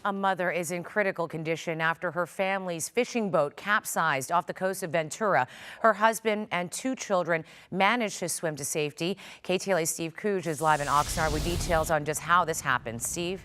A mother is in critical condition after her family's fishing boat capsized off the coast of Ventura. Her husband and two children managed to swim to safety. KTLA's Steve Kuj is live in Oxnard with details on just how this happened. Steve?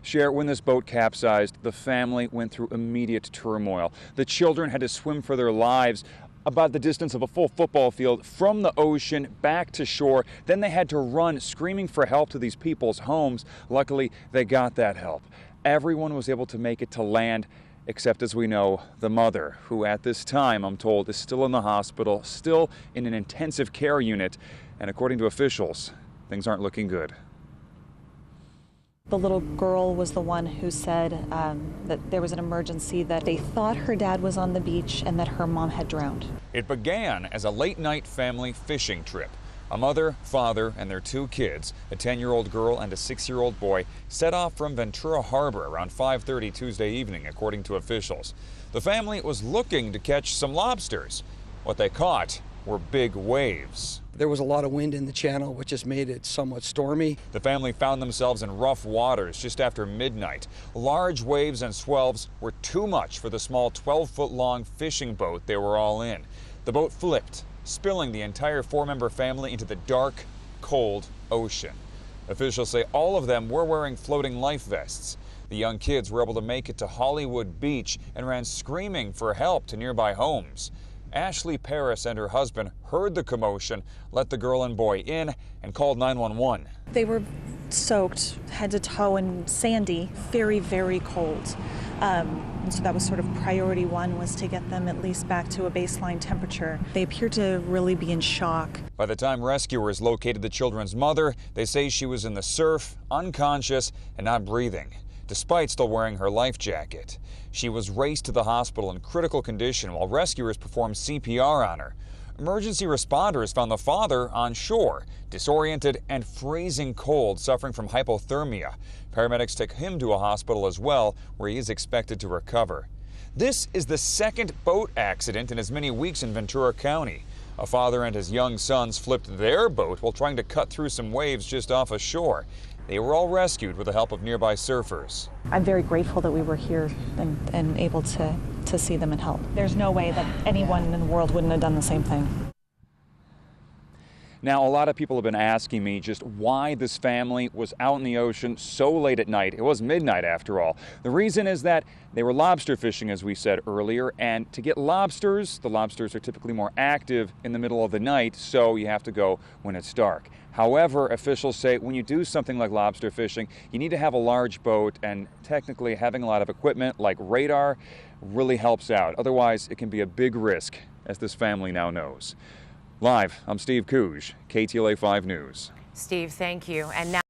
Cher, when this boat capsized, the family went through immediate turmoil. The children had to swim for their lives about the distance of a full football field from the ocean back to shore. Then they had to run screaming for help to these people's homes. Luckily, they got that help. Everyone was able to make it to land, except, as we know, the mother, who at this time, I'm told, is still in the hospital, still in an intensive care unit. And according to officials, things aren't looking good. The little girl was the one who said that there was an emergency, that they thought her dad was on the beach and that her mom had drowned. It began as a late-night family fishing trip. A mother, father, and their two kids, a 10-year-old girl and a 6-year-old boy, set off from Ventura Harbor around 5:30 Tuesday evening, according to officials. The family was looking to catch some lobsters. What they caught were big waves. There was a lot of wind in the channel, which has made it somewhat stormy. The family found themselves in rough waters just after midnight. Large waves and swells were too much for the small 12-foot-long fishing boat they were all in. The boat flipped, spilling the entire four-member family into the dark, cold ocean. Officials say all of them were wearing floating life vests. The young kids were able to make it to Hollywood Beach and ran screaming for help to nearby homes. Ashley Paris and her husband heard the commotion, let the girl and boy in, and called 911. They were soaked head to toe and sandy, very, very cold. And so that was sort of priority one, was to get them at least back to a baseline temperature. They appeared to really be in shock. By the time rescuers located the children's mother, they say she was in the surf, unconscious, and not breathing, despite still wearing her life jacket. She was raced to the hospital in critical condition while rescuers performed CPR on her. Emergency responders found the father on shore, disoriented and freezing cold, suffering from hypothermia. Paramedics took him to a hospital as well, where he is expected to recover. This is the second boat accident in as many weeks in Ventura County. A father and his young sons flipped their boat while trying to cut through some waves just off of shore. They were all rescued with the help of nearby surfers. I'm very grateful that we were here and able to see them and help. There's no way that anyone in the world wouldn't have done the same thing. Now, a lot of people have been asking me just why this family was out in the ocean so late at night. It was midnight after all. The reason is that they were lobster fishing, as we said earlier, and to get lobsters, the lobsters are typically more active in the middle of the night, so you have to go when it's dark. However, officials say when you do something like lobster fishing, you need to have a large boat, and technically having a lot of equipment like radar really helps out. Otherwise, it can be a big risk, as this family now knows. Live, I'm Steve Kuj, KTLA 5 News. Steve, thank you. And now